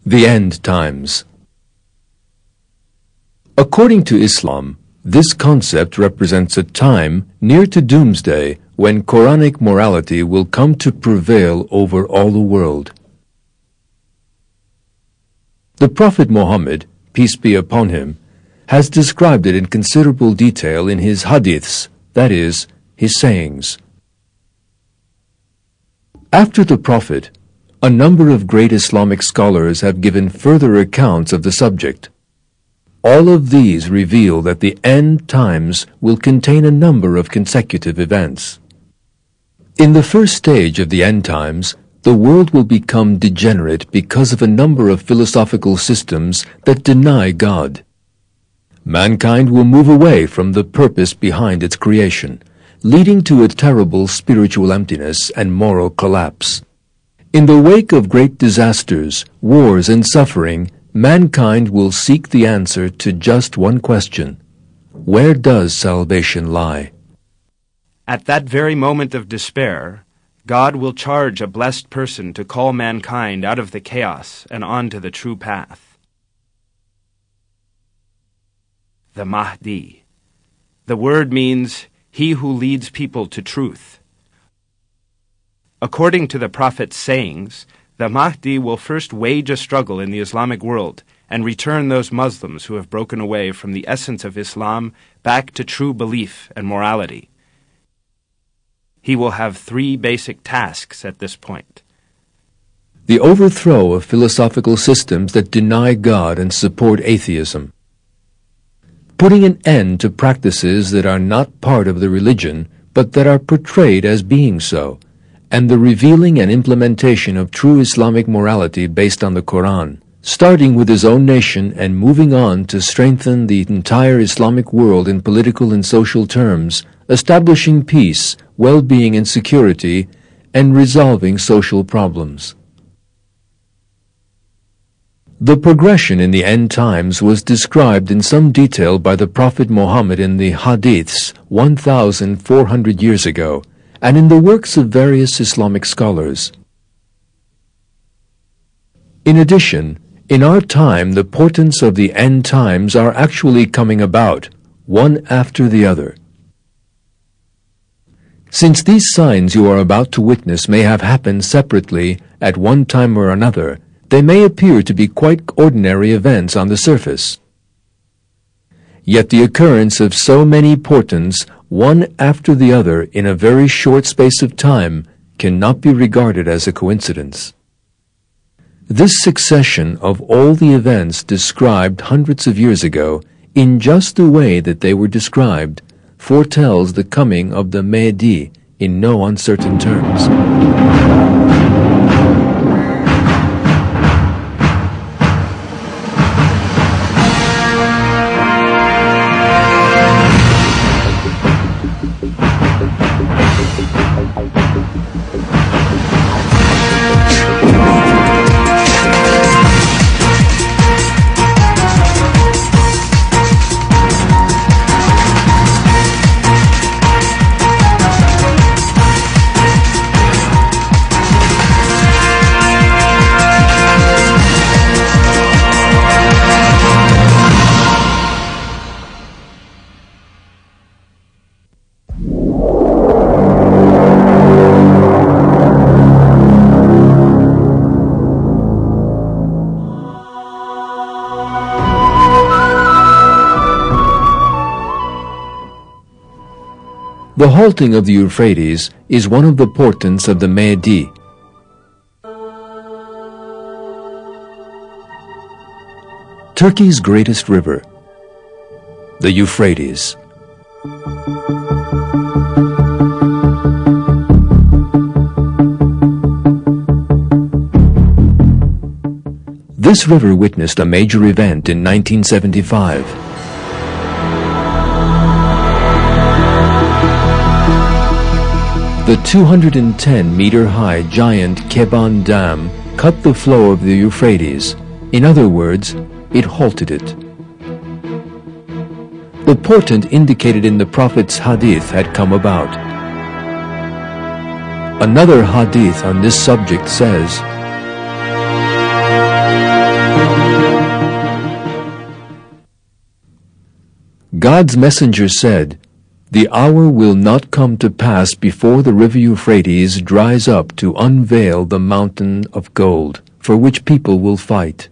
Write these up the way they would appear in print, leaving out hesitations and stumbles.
The End Times. According to Islam, this concept represents a time near to doomsday when Quranic morality will come to prevail over all the world. The Prophet Muhammad, peace be upon him, has described it in considerable detail in his hadiths, that is, his sayings. After the Prophet, a number of great Islamic scholars have given further accounts of the subject. All of these reveal that the end times will contain a number of consecutive events. In the first stage of the end times, the world will become degenerate because of a number of philosophical systems that deny God. Mankind will move away from the purpose behind its creation, leading to a terrible spiritual emptiness and moral collapse. In the wake of great disasters, wars, and suffering, mankind will seek the answer to just one question: where does salvation lie? At that very moment of despair, God will charge a blessed person to call mankind out of the chaos and onto the true path. The Mahdi. The word means he who leads people to truth. According to the Prophet's sayings, the Mahdi will first wage a struggle in the Islamic world and return those Muslims who have broken away from the essence of Islam back to true belief and morality. He will have three basic tasks at this point. The overthrow of philosophical systems that deny God and support atheism. Putting an end to practices that are not part of the religion, but that are portrayed as being so, and the revealing and implementation of true Islamic morality based on the Quran, starting with his own nation and moving on to strengthen the entire Islamic world in political and social terms, establishing peace, well-being and security, and resolving social problems. The progression in the end times was described in some detail by the Prophet Muhammad in the Hadiths 1,400 years ago, and in the works of various Islamic scholars. In addition, in our time the portents of the end times are actually coming about, one after the other. Since these signs you are about to witness may have happened separately at one time or another, they may appear to be quite ordinary events on the surface. Yet the occurrence of so many portents, one after the other in a very short space of time, cannot be regarded as a coincidence. This succession of all the events described hundreds of years ago, in just the way that they were described, foretells the coming of the Mahdi in no uncertain terms. The halting of the Euphrates is one of the portents of the Mahdi. Turkey's greatest river, the Euphrates. This river witnessed a major event in 1975. The 210-meter-high giant Keban Dam cut the flow of the Euphrates. In other words, it halted it. The portent indicated in the Prophet's hadith had come about. Another hadith on this subject says, God's messenger said, "The hour will not come to pass before the river Euphrates dries up to unveil the mountain of gold, for which people will fight.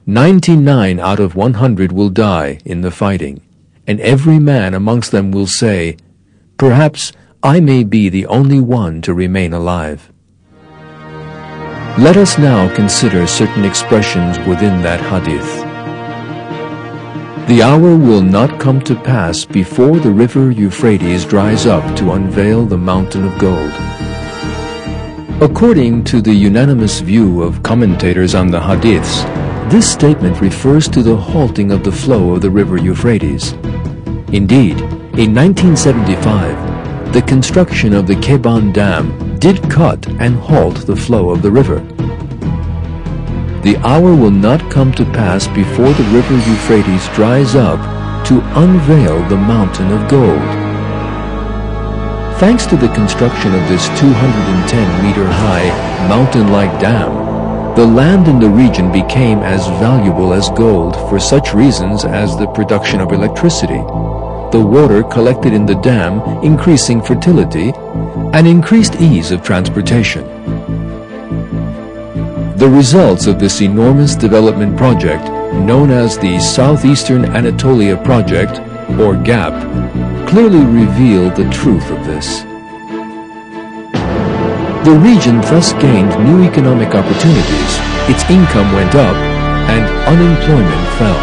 99 out of 100 will die in the fighting, and every man amongst them will say, 'Perhaps I may be the only one to remain alive.'" Let us now consider certain expressions within that hadith. The hour will not come to pass before the river Euphrates dries up to unveil the mountain of gold. According to the unanimous view of commentators on the hadiths, this statement refers to the halting of the flow of the river Euphrates. Indeed, in 1975, the construction of the Keban Dam did cut and halt the flow of the river. The hour will not come to pass before the river Euphrates dries up to unveil the mountain of gold. Thanks to the construction of this 210-meter-high, mountain-like dam, the land in the region became as valuable as gold for such reasons as the production of electricity, the water collected in the dam increasing fertility, and increased ease of transportation. The results of this enormous development project, known as the Southeastern Anatolia Project, or GAP, clearly reveal the truth of this. The region thus gained new economic opportunities, its income went up, and unemployment fell.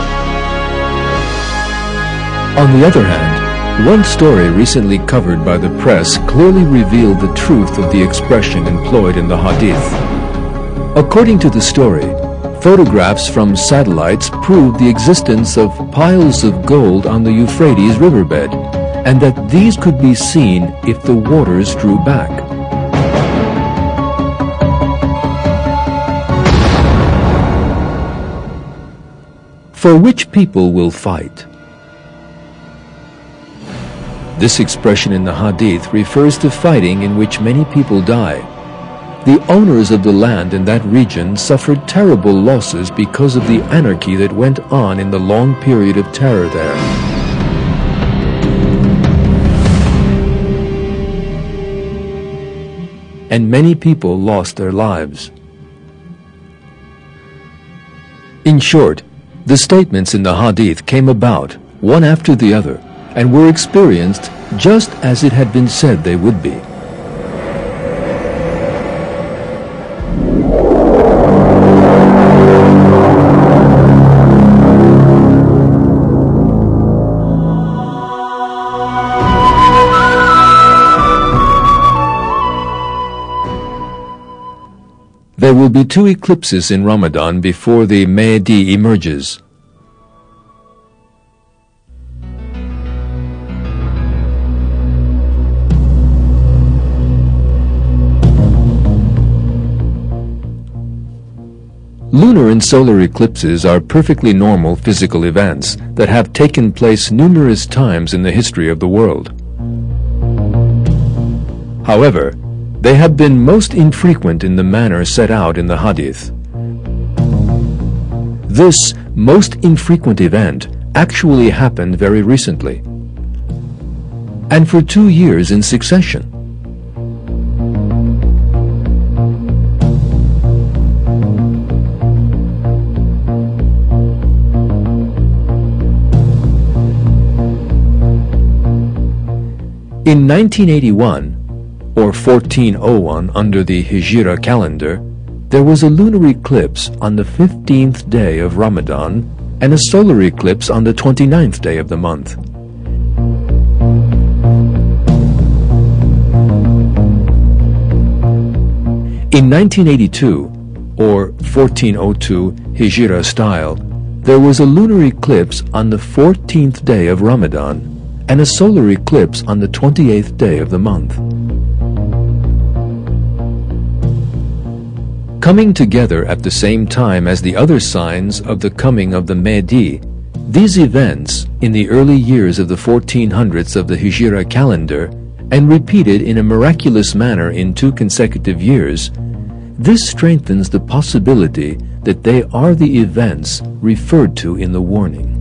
On the other hand, one story recently covered by the press clearly revealed the truth of the expression employed in the hadith. According to the story, photographs from satellites proved the existence of piles of gold on the Euphrates riverbed, and that these could be seen if the waters drew back. For which people will fight? This expression in the hadith refers to fighting in which many people die. The owners of the land in that region suffered terrible losses because of the anarchy that went on in the long period of terror there. And many people lost their lives. In short, the statements in the hadith came about, one after the other, and were experienced just as it had been said they would be. There will be 2 eclipses in Ramadan before the Mahdi emerges. Lunar and solar eclipses are perfectly normal physical events that have taken place numerous times in the history of the world. However, they have been most infrequent in the manner set out in the hadith. This most infrequent event actually happened very recently, and for 2 years in succession. In 1981, or 1401 under the Hijra calendar, there was a lunar eclipse on the 15th day of Ramadan and a solar eclipse on the 29th day of the month. In 1982, or 1402 Hijra style, there was a lunar eclipse on the 14th day of Ramadan and a solar eclipse on the 28th day of the month. Coming together at the same time as the other signs of the coming of the Mahdi, these events, in the early years of the 1400s of the Hijra calendar, and repeated in a miraculous manner in 2 consecutive years, this strengthens the possibility that they are the events referred to in the warning.